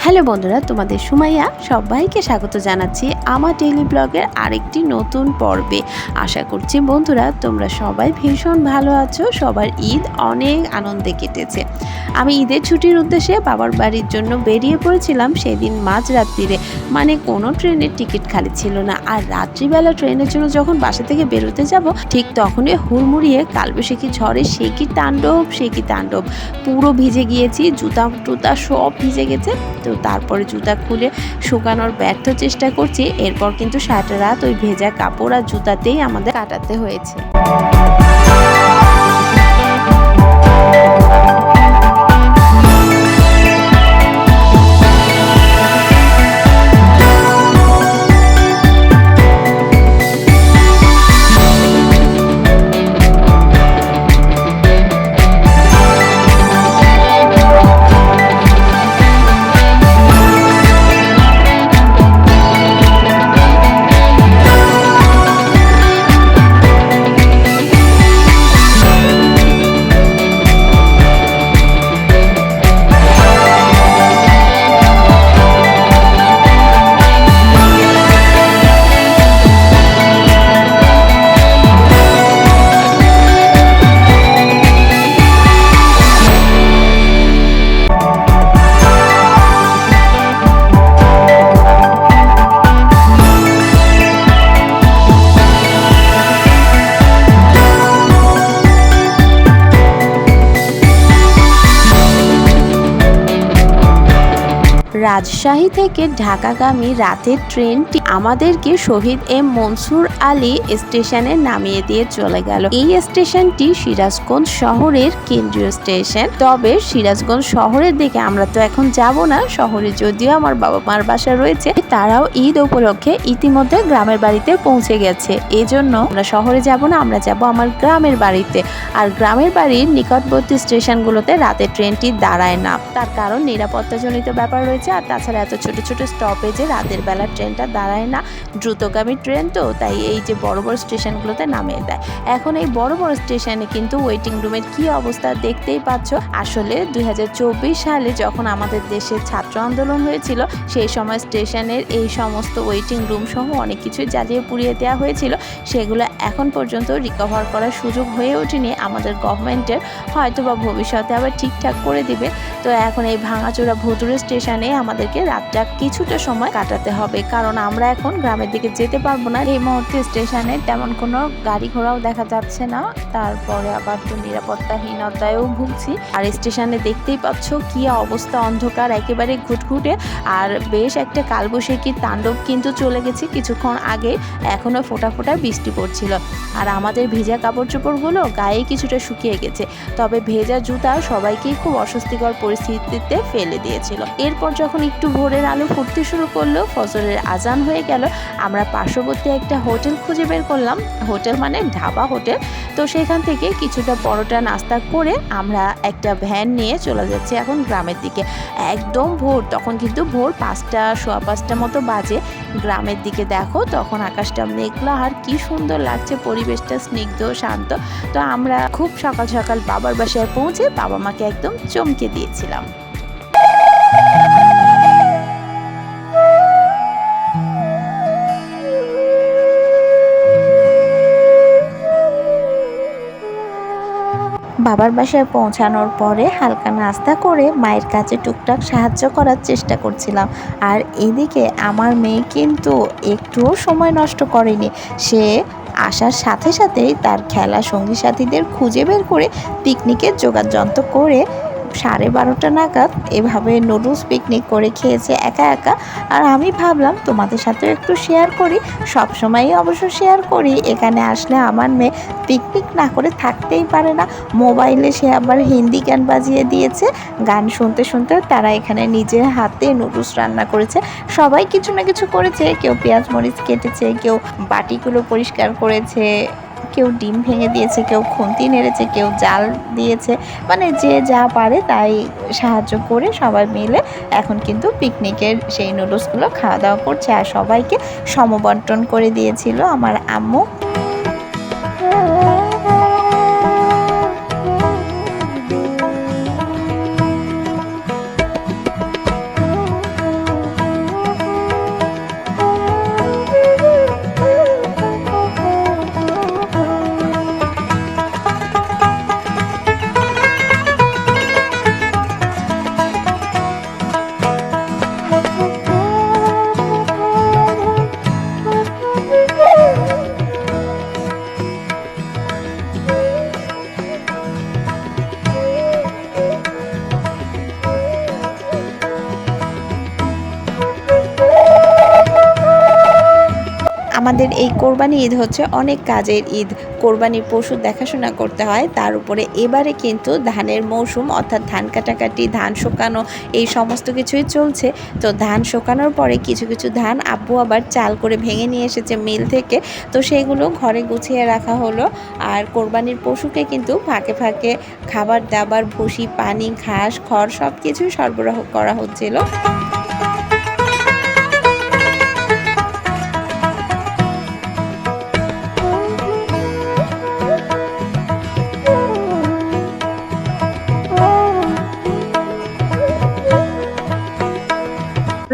Hello বন্ধুরা, তোমাদের সুমাইয়া সবাইকে স্বাগত জানাচ্ছি আমার ডেইলি ব্লগের আরেকটি নতুন পর্বে। আশা করছি বন্ধুরা তোমরা সবাই ভীষণ ভালো আছো, সবার ঈদ অনেক আনন্দে কেটেছে। আমি ঈদের ছুটির উদ্দেশ্যে বাবার বাড়ির জন্য বেরিয়ে পড়েছিলাম সেদিন মাঝরাত্রিরে, মানে কোনো ট্রেনের টিকিট খালি ছিল না। আর রাত্রিবেলা ট্রেনের জন্য যখন বাসা থেকে বেরোতে যাব, ঠিক তখনই হুড়মুড়িয়ে কালবৈশাখী ঝড়ে সে কি তাণ্ডব, পুরো ভিজে গিয়েছি, জুতা টুতা সব ভিজে গেছে। তো তারপরে জুতা খুলে শুকানোর ব্যর্থ চেষ্টা করছি, এরপর কিন্তু সারাটা রাত ওই ভেজা কাপড় আর জুতাতেই আমাদের কাটাতে হয়েছে। রাজশাহী থেকে ঢাকাগামী রাতের ট্রেনটি আমাদেরকে শহীদ এম মনসুর আলী স্টেশনে নামিয়ে দিয়ে চলে গেল। এই স্টেশনটি সিরাজগঞ্জ শহরের কেন্দ্রীয় স্টেশন। তবে সিরাজগঞ্জ শহরের দিকে আমরা তো এখন যাব না, শহরে যদিও আমার বাবা মার বাসা রয়েছে, তারাও ঈদ উপলক্ষে ইতিমধ্যে গ্রামের বাড়িতে পৌঁছে গেছে। এজন্য আমরা শহরে যাব না, আমরা যাব আমার গ্রামের বাড়িতে। আর গ্রামের বাড়ির নিকটবর্তী স্টেশনগুলোতে রাতের ট্রেনটি দাঁড়ায় না, তার কারণ নিরাপত্তাজনিত ব্যাপার রয়েছে। আর তাছাড়া এত ছোট ছোট স্টপেজে রাতের বেলা ট্রেনটা দাঁড়ায় না, দ্রুতগামী ট্রেন তো, তাই এই যে বড় বড় স্টেশনগুলোতে নামিয়ে দেয়। এখন এই বড় বড় স্টেশনে কিন্তু ওয়েটিং রুমের কি অবস্থা দেখতেই পাচ্ছ। আসলে 2024 সালে যখন আমাদের দেশে ছাত্র আন্দোলন হয়েছিল, সেই সময় স্টেশনের এই সমস্ত ওয়েটিং রুম সহ অনেক কিছুই জ্বালিয়ে পুড়িয়ে দেওয়া হয়েছিল। সেগুলো এখন পর্যন্ত রিকভার করার সুযোগ হয়ে ওঠেনি আমাদের গভর্নমেন্টের, হয়তো বা ভবিষ্যতে আবার ঠিকঠাক করে দিবে। তো এখন এই ভাঙাচোরা ভুতুড়ে স্টেশনে আমাদেরকে রাতটা কিছুটা সময় কাটাতে হবে, কারণ আমরা এখন গ্রামের দিকে যেতে পারবো না। এই মুহূর্তে স্টেশনে তেমন কোনো গাড়ি ঘোড়াও দেখা যাচ্ছে না, তারপরে আবার তো নিরাপত্তাহীনতায়ও ভুগছি। আর স্টেশনে দেখতেই পাচ্ছ কি অবস্থা, অন্ধকার একেবারে ঘুটঘুটে। আর বেশ একটা কালবৈশাখী তাণ্ডব কিন্তু চলে গেছে কিছুক্ষণ আগে, এখনো ফোঁটা ফোঁটা বৃষ্টি পড়ছিল। আর আমাদের ভেজা কাপড় চোপড়গুলো গায়ে কিছুটা শুকিয়ে গেছে, তবে ভেজা জুতা সবাইকেই খুব অস্বস্তিকর পরিস্থিতিতে ফেলে দিয়েছিল। এরপর যখন একটু ভোরের আলো ফুটতে শুরু করলো, ফজরের আজান হয়ে গেল, আমরা পার্শ্ববর্তী একটা হোটেল খুঁজে বের করলাম। হোটেল মানে ঢাবা হোটেল। তো সেখান থেকে কিছুটা পরোটা নাস্তা করে আমরা একটা ভ্যান নিয়ে চলে যাচ্ছি এখন গ্রামের দিকে। একদম ভোর, তখন কিন্তু ভোর 5টা সোয়া 5টা মতো বাজে। গ্রামের দিকে দেখো তখন আকাশটা মেঘলা, আর কি সুন্দর লাগছে, পরিবেশটা স্নিগ্ধ শান্ত। তো আমরা খুব সকাল সকাল বাবার বাসায় পৌঁছে বাবা মাকে একদম চমকে দিয়েছিলাম। বাবার বাসায় পৌঁছানোর পরে হালকা নাস্তা করে মায়ের কাছে টুকটাক সাহায্য করার চেষ্টা করছিলাম। আর এদিকে আমার মেয়ে কিন্তু একটুও সময় নষ্ট করেনি, সে আসার সাথে সাথেই তার খেলা সঙ্গী সাথীদের খুঁজে বের করে পিকনিকের যোগাযন্ত্র করে 12:30 নাগাদ এভাবে নুডলস পিকনিক করে খেয়েছে একা একা। আর আমি ভাবলাম তোমাদের সাথেও একটু শেয়ার করি, সবসময়ই অবশ্য শেয়ার করি। এখানে আসলে আমার মেয়ে পিকনিক না করে থাকতেই পারে না। মোবাইলে সে আবার হিন্দি গান বাজিয়ে দিয়েছে, গান শুনতে শুনতে তারা এখানে নিজের হাতে নুডলস রান্না করেছে। সবাই কিছু না কিছু করেছে, কেউ পেঁয়াজ মরিচ কেটেছে, কেউ বাটিগুলো পরিষ্কার করেছে, কেউ ডিম ভেঙে দিয়েছে, কেউ খুন্তি নেড়েছে, কেউ জাল দিয়েছে, মানে যে যা পারে তাই সাহায্য করে সবাই মিলে এখন কিন্তু পিকনিকের সেই নুডলসগুলো খাওয়া দাওয়া করছে। আর সবাইকে সমবন্টন করে দিয়েছিল আমার আম্মু। আমাদের এই কোরবানি ঈদ হচ্ছে অনেক কাজের ঈদ। কোরবানির পশু দেখাশোনা করতে হয়, তার উপরে এবারে কিন্তু ধানের মৌসুম, অর্থাৎ ধান কাটাকাটি, ধান শুকানো, এই সমস্ত কিছুই চলছে। তো ধান শুকানোর পরে কিছু কিছু ধান আব্বু আবার চাল করে ভেঙে নিয়ে এসেছে মিল থেকে, তো সেগুলো ঘরে গুছিয়ে রাখা হলো। আর কোরবানির পশুকে কিন্তু ফাঁকে ফাঁকে খাবার দাবার, ভুসি, পানি, ঘাস, খড় সব কিছুই সরবরাহ করা হচ্ছিল।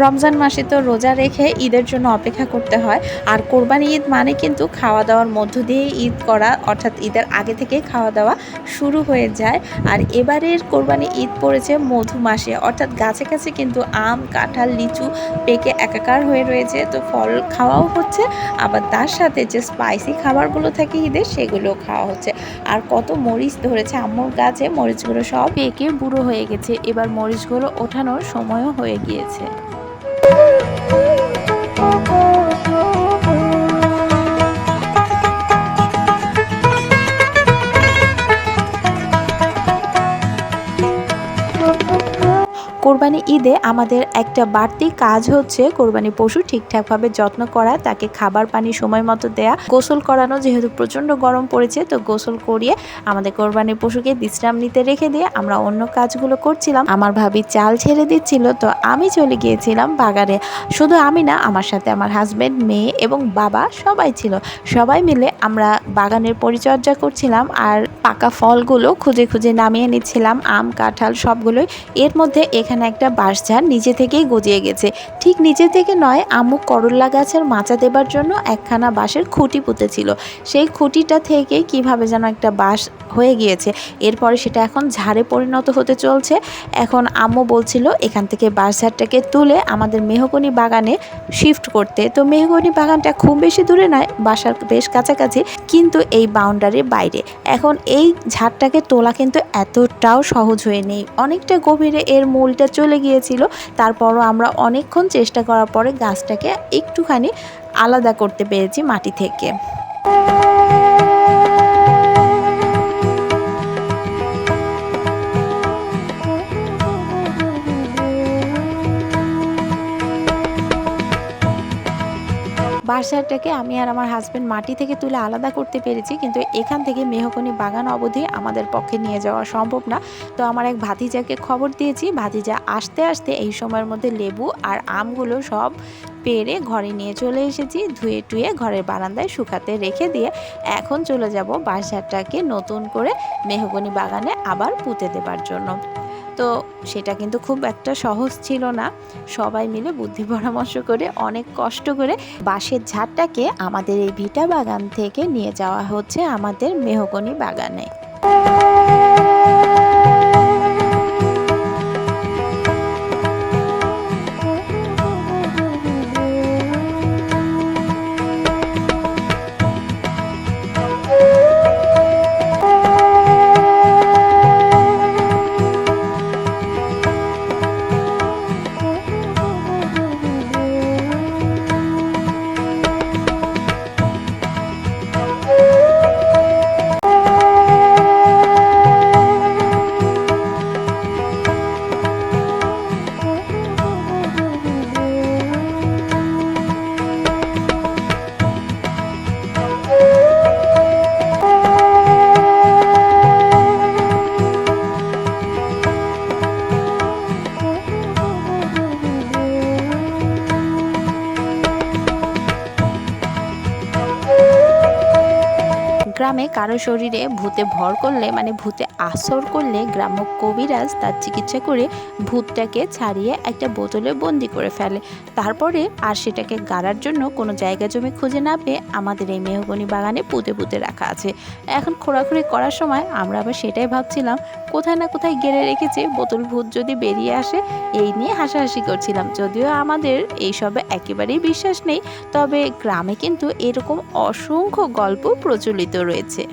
রমজান মাসে তো রোজা রেখে ঈদের জন্য অপেক্ষা করতে হয়। আর কোরবানি ঈদ মানে কিন্তু খাওয়া দাওয়ার মধ্য দিয়ে ঈদ করা, অর্থাৎ ঈদের আগে থেকে খাওয়া দাওয়া শুরু হয়ে যায়। আর এবারের কোরবানি ঈদ পড়েছে মধু মাসে, অর্থাৎ গাছে গাছে কিন্তু আম, কাঁঠাল, লিচু পেকে একাকার হয়ে রয়েছে। তো ফল খাওয়াও হচ্ছে, আবার তার সাথে যে স্পাইসি খাবারগুলো থাকে ঈদের সেগুলোও খাওয়া হচ্ছে। আর কত মরিচ ধরেছে আম্মুর গাছে, মরিচগুলো সব পেকে বুড়ো হয়ে গেছে, এবার মরিচগুলো ওঠানোর সময়ও হয়ে গিয়েছে। কোরবানি ঈদে আমাদের একটা বাড়তি কাজ হচ্ছে কোরবানি পশু ঠিকঠাকভাবে যত্ন করা, তাকে খাবার পানি সময় মতো দেয়া, গোসল করানো, যেহেতু প্রচণ্ড গরম পড়েছে তো গোসল করিয়ে আমাদের কোরবানির পশুকে বিশ্রাম নিতে রেখে দিয়ে আমরা অন্য কাজগুলো করছিলাম। আমার ভাবি চাল ছেড়ে দিচ্ছিল, তো আমি চলে গিয়েছিলাম বাগানে। শুধু আমি না, আমার সাথে আমার হাজব্যান্ড, মেয়ে এবং বাবা সবাই ছিল। সবাই মিলে আমরা বাগানের পরিচর্যা করছিলাম আর পাকা ফলগুলো খুঁজে খুঁজে নামিয়ে নিচ্ছিলাম, আম, কাঁঠাল সবগুলোই। এর মধ্যে এখানে একটা বাঁশঝাড় নিচে থেকেই গজিয়ে গেছে। ঠিক নিচে থেকে নয়, আম্মু করল্লা গাছের মাচা দেবার জন্য একখানা বাঁশের খুঁটি পুঁতেছিল। সেই খুঁটিটা থেকে কিভাবে যেন একটা বাঁশ হয়ে গিয়েছে, এরপরে সেটা এখন ঝাড়ে পরিণত হতে চলছে। এখন আম্মু বলছিল এখান থেকে বাঁশঝাড়টাকে তুলে আমাদের মেহগনি বাগানে শিফট করতে। তো মেহগনি বাগানটা খুব বেশি দূরে নয়, বাসার বেশ কাছাকাছি, কিন্তু এই বাউন্ডারির বাইরে। এখন এই ঝাড়টাকে তোলা কিন্তু এতটাও সহজ হয়ে নেই, অনেকটা গভীরে এর মূলটা চলে গিয়েছিল। তারপরও আমরা অনেকক্ষণ চেষ্টা করার পরে গাছটাকে একটুখানি আলাদা করতে পেরেছি মাটি থেকে। বাসাটাকে আমি আর আমার হাজব্যান্ড মাটি থেকে তুলে আলাদা করতে পেরেছি, কিন্তু এখান থেকে মেহগনি বাগান অবধি আমাদের পক্ষে নিয়ে যাওয়া সম্ভব না। তো আমার এক ভাতিজাকে খবর দিয়েছি, ভাতিজা আসতে আসতে এই সময়ের মধ্যে লেবু আর আমগুলো সব পেরে ঘরে নিয়ে চলে এসেছি। ধুয়ে টুয়ে ঘরের বারান্দায় শুকাতে রেখে দিয়ে এখন চলে যাব বাসাটাকে নতুন করে মেহগনি বাগানে আবার পুঁতে দেবার জন্য। তো সেটা কিন্তু খুব একটা সহজ ছিল না। সবাই মিলে বুদ্ধি পরামর্শ করে অনেক কষ্ট করে বাঁশের ঝাড়টাকে আমাদের এই ভিটা বাগান থেকে নিয়ে যাওয়া হচ্ছে আমাদের মেহগনি বাগানে। গ্রামে কারো শরীরে ভূতে ভর করলে, মানে ভূতে আসর করলে, গ্রাম্য কবিরাজ তার চিকিৎসা করে ভূতটাকে ছাড়িয়ে একটা বোতলে বন্দি করে ফেলে। তারপরে আর সেটাকে গাড়ার জন্য কোনো জায়গা জমি খুঁজে না পেয়ে আমাদের এই মেহগনি বাগানে পুঁতে পুঁতে রাখা আছে। এখন খোঁড়াখুড়ি করার সময় আমরা আবার সেটাই ভাবছিলাম, কোথায় না কোথায় গেড়ে রেখেছে, বোতল ভূত যদি বেরিয়ে আসে, এই নিয়ে হাসাহাসি করছিলাম। যদিও আমাদের এইসবে একেবারেই বিশ্বাস নেই, তবে গ্রামে কিন্তু এরকম অসংখ্য গল্প প্রচলিত রয়েছে।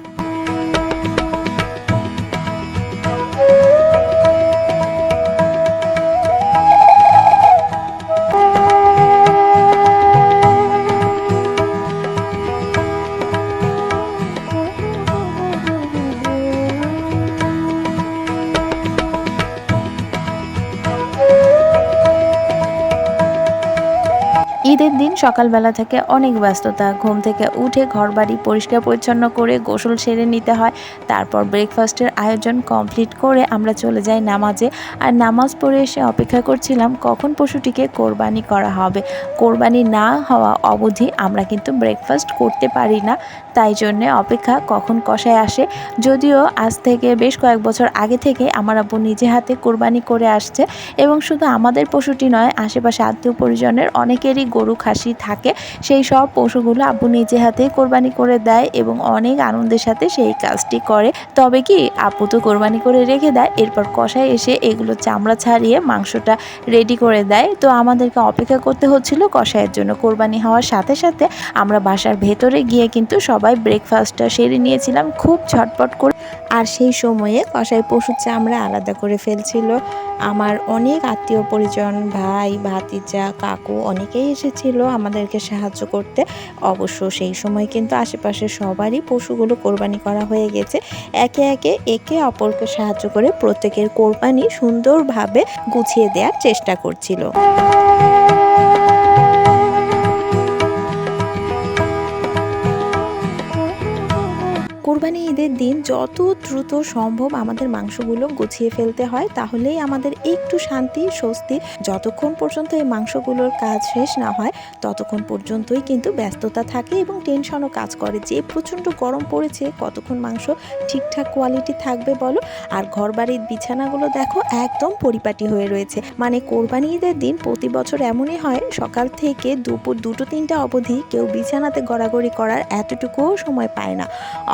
ঈদের দিন সকালবেলা থেকে অনেক ব্যস্ততা। ঘুম থেকে উঠে ঘরবাড়ি পরিষ্কার পরিচ্ছন্ন করে গোসল সেরে নিতে হয়। তারপর ব্রেকফাস্টের আয়োজন কমপ্লিট করে আমরা চলে যাই নামাজে। আর নামাজ পড়ে এসে অপেক্ষা করছিলাম কখন পশুটিকে কোরবানি করা হবে। কোরবানি না হওয়া অবধি আমরা কিন্তু ব্রেকফাস্ট করতে পারি না। তাই জন্যে অপেক্ষা কখন কসাই আসে। যদিও আজ থেকে বেশ কয়েক বছর আগে থেকে আমার আব্বু নিজে হাতে কোরবানি করে আসছে এবং শুধু আমাদের পশুটি নয়, আশেপাশে আত্মীয় পরিজনের অনেকেরই গরু খাসি থাকে। সেই সব পশুগুলো আব্বু নিজে হাতে কোরবানি করে দেয় এবং অনেক আনন্দের সাথে সেই কাজটি করে। তবে কি আব্বু তো কোরবানি করে রেখে দেয়, এরপর কসাই এসে এগুলো চামড়া ছাড়িয়ে মাংসটা রেডি করে দেয়। তো আমাদেরকে অপেক্ষা করতে হচ্ছিল কসাইয়ের জন্য। কোরবানি হওয়ার সাথে সাথে আমরা বাসার ভেতরে গিয়ে কিন্তু সবাই ব্রেকফাস্টটা সেরে নিয়েছিলাম খুব ঝটপট করে। আর সেই সময়ে কসাই পশুর চামড়া আলাদা করে ফেলছিল। আমার অনেক আত্মীয় পরিজন, ভাই ভাতিজা কাকু অনেকেই এসেছিল আমাদেরকে সাহায্য করতে। অবশ্য সেই সময় কিন্তু আশেপাশে সবারই পশুগুলো কোরবানি করা হয়ে গেছে। একে অপরকে সাহায্য করে প্রত্যেকের কোরবানি সুন্দরভাবে গুছিয়ে দেওয়ার চেষ্টা করছিল। কোরবানি ঈদের দিন যত দ্রুত সম্ভব আমাদের মাংসগুলো গুছিয়ে ফেলতে হয়, তাহলেই আমাদের একটু শান্তি স্বস্তি। যতক্ষণ পর্যন্ত এই মাংসগুলোর কাজ শেষ না হয় ততক্ষণ পর্যন্তই কিন্তু ব্যস্ততা থাকে এবং টেনশনও কাজ করে যে প্রচণ্ড গরম পড়েছে, কতক্ষণ মাংস ঠিকঠাক কোয়ালিটি থাকবে বলো। আর ঘরবাড়ির বিছানাগুলো দেখো একদম পরিপাটি হয়ে রয়েছে। মানে কোরবানি ঈদের দিন প্রতি বছর এমনই হয়, সকাল থেকে দুপুর 2-3টা অবধি কেউ বিছানাতে গড়াগড়ি করার এতটুকুও সময় পায় না।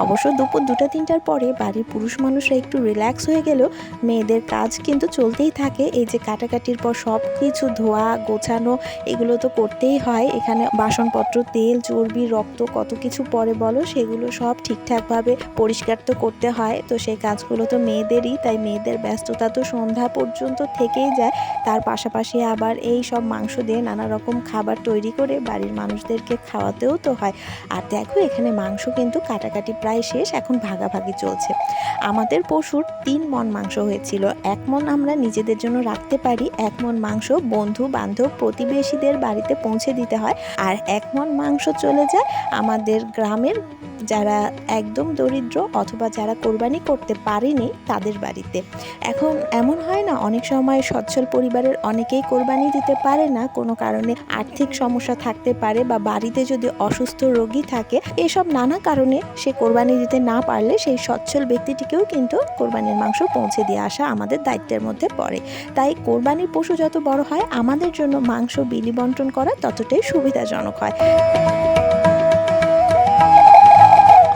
অবশ্য দুপুর 2-3টার পরে বাড়ির পুরুষ মানুষরা একটু রিল্যাক্স হয়ে গেলেও মেয়েদের কাজ কিন্তু চলতেই থাকে। এই যে কাটাকাটির পর সব কিছু ধোয়া গোছানো এগুলো তো করতেই হয়। এখানে বাসনপত্র, তেল, চর্বি, রক্ত কত কিছু পরে বলো, সেগুলো সব ঠিকঠাকভাবে পরিষ্কার তো করতে হয়। তো সেই কাজগুলো তো মেয়েদেরই, তাই মেয়েদের ব্যস্ততা তো সন্ধ্যা পর্যন্ত থেকেই যায়। তার পাশাপাশি আবার এই সব মাংস দিয়ে নানা রকম খাবার তৈরি করে বাড়ির মানুষদেরকে খাওয়াতেও তো হয়। আর দেখো এখানে মাংস কিন্তু কাটাকাটি প্রায় শেষ, এখন ভাগাভাগি চলছে। আমাদের পশুর 3 মণ মাংস হয়েছিল। 1 মণ আমরা নিজেদের জন্য রাখতে পারি, 1 মণ মাংস বন্ধু বান্ধব প্রতিবেশীদের বাড়িতে পৌঁছে দিতে হয়, আর 1 মণ মাংস চলে যায় আমাদের গ্রামের যারা একদম দরিদ্র অথবা যারা কোরবানি করতে পারেনি তাদের বাড়িতে। এখন এমন হয় না, অনেক সময় সচ্ছল পরিবারের অনেকেই কোরবানি দিতে পারে না, কোনো কারণে আর্থিক সমস্যা থাকতে পারে বা বাড়িতে যদি অসুস্থ রোগী থাকে, এসব নানা কারণে সে কোরবানি দিতে না পারলে সেই সচ্ছল ব্যক্তিটিকেও কিন্তু কোরবানির মাংস পৌঁছে দিয়ে আসা আমাদের দায়িত্বের মধ্যে পড়ে। তাই কোরবানির পশু যত বড় হয় আমাদের জন্য মাংস বিলি বন্টন করা ততটাই সুবিধাজনক হয়।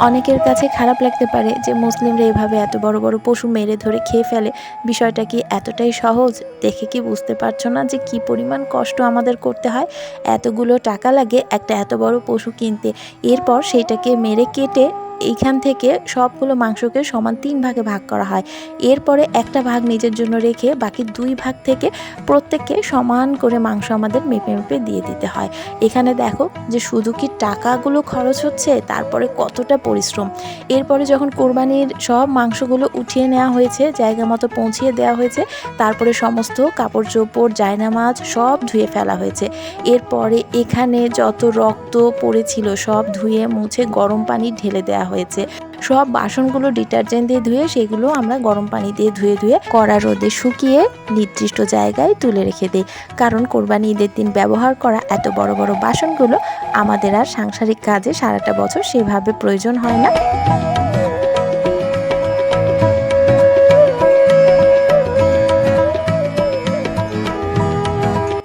অনেকের কাছে খারাপ লাগতে পারে যে মুসলিমরা এভাবে এত বড় বড় পশু মেরে ধরে খেয়ে ফেলে। বিষয়টা কি এতটাই সহজ? দেখে কি বুঝতে পারছো না যে কি পরিমাণ কষ্ট আমাদের করতে হয়? এতগুলো টাকা লাগে একটা এত বড় পশু কিনতে, এরপর সেইটাকে মেরে কেটে এইখান থেকে সবগুলো মাংসকে সমান 3 ভাগে ভাগ করা হয়। এরপরে একটা ভাগ নিজের জন্য রেখে বাকি 2 ভাগ থেকে প্রত্যেককে সমান করে মাংস আমাদের মেপে মেপে দিয়ে দিতে হয়। এখানে দেখো যে শুধু কি টাকাগুলো খরচ হচ্ছে, তারপরে কতটা পরিশ্রম। এরপরে যখন কোরবানির সব মাংসগুলো উঠিয়ে নেওয়া হয়েছে, জায়গা মতো পৌঁছিয়ে দেওয়া হয়েছে, তারপরে সমস্ত কাপড় চোপড় জায়নামাজ সব ধুয়ে ফেলা হয়েছে। এরপরে এখানে যত রক্ত পড়েছিল সব ধুয়ে মুছে গরম পানি ঢেলে দেওয়া হয়েছে। সব বাসনগুলো ডিটারজেন্ট দিয়ে ধুয়ে সেগুলো আমরা গরম পানি দিয়ে ধুয়ে কড়া রোদে শুকিয়ে নির্দিষ্ট জায়গায় তুলে রেখে দিই। কারণ কোরবানি ঈদের দিন ব্যবহার করা এত বড় বড় বাসনগুলো আমাদের আর সাংসারিক কাজে সারাটা বছর সেভাবে প্রয়োজন হয় না।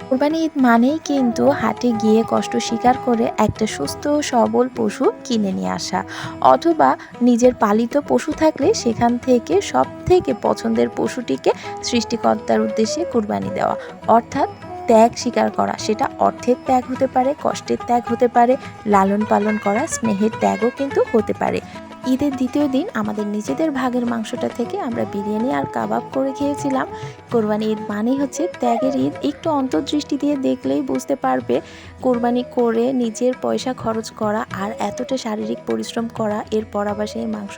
কোরবানি ঈদ মানেই কিন্তু হাটে গিয়ে কষ্ট স্বীকার করে একটা সুস্থ সবল পশু কিনে নিয়ে আসা, অথবা নিজের পালিত পশু থাকলে সেখান থেকে সব থেকে পছন্দের পশুটিকে সৃষ্টিকর্তার উদ্দেশ্যে কোরবানি দেওয়া, অর্থাৎ ত্যাগ স্বীকার করা। সেটা অর্থের ত্যাগ হতে পারে, কষ্টের ত্যাগ হতে পারে, লালন পালন করা স্নেহের ত্যাগও কিন্তু হতে পারে। ঈদের দ্বিতীয় দিন আমাদের নিজেদের ভাগের মাংসটা থেকে আমরা বিরিয়ানি আর কাবাব করে খেয়েছিলাম। কোরবানি ঈদ মানেই হচ্ছে ত্যাগের ঈদ। একটু অন্তর্দৃষ্টি দিয়ে দেখলেই বুঝতে পারবে কোরবানি করে নিজের পয়সা খরচ করা আর এতটা শারীরিক পরিশ্রম করা, এরপর আবার সেই মাংস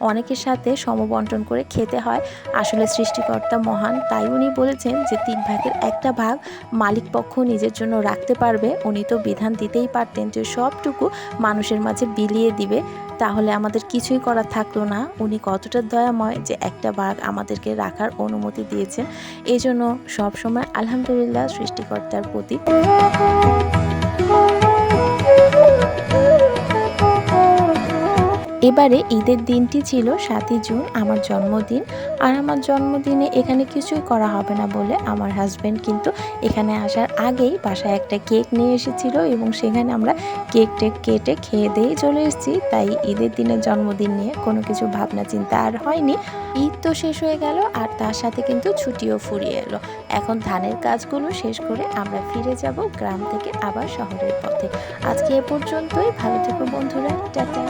অনেকের সাথে সমবন্টন করে খেতে হয়। আসলে সৃষ্টিকর্তা মহান, তাই উনি বলেছেন যে 3 ভাগের 1টা ভাগ মালিক পক্ষ নিজের জন্য রাখতে পারবে। উনি তো বিধান দিতেই পারতেন যে সবটুকু মানুষের মাঝে বিলিয়ে দিবে, তাহলে আমাদের কিছুই করার থাকলো না। উনি কতটা দয়াময় যে 1টা ভাগ আমাদেরকে রাখার অনুমতি দিয়েছেন। এই জন্য সবসময় আলহামদুলিল্লাহ সৃষ্টিকর্তার প্রতি। এবারে ঈদের দিনটি ছিল 7ই জুন, আমার জন্মদিন। আর আমার জন্মদিনে এখানে কিছুই করা হবে না বলে আমার হাজব্যান্ড কিন্তু এখানে আসার আগেই বাসায় একটা কেক নিয়ে এসেছিল এবং সেখানে আমরা কেক টেক কেটে খেয়ে দিয়েই চলে এসেছি। তাই ঈদের দিনে জন্মদিন নিয়ে কোনো কিছু ভাবনা চিন্তা আর হয়নি। ঈদ তো শেষ হয়ে গেল আর তার সাথে কিন্তু ছুটিও ফুরিয়ে এলো। এখন ধানের কাজগুলো শেষ করে আমরা ফিরে যাব গ্রাম থেকে আবার শহরের পথে। আজকে এ পর্যন্তই। ভালো থেকো বন্ধুরা, টাটা।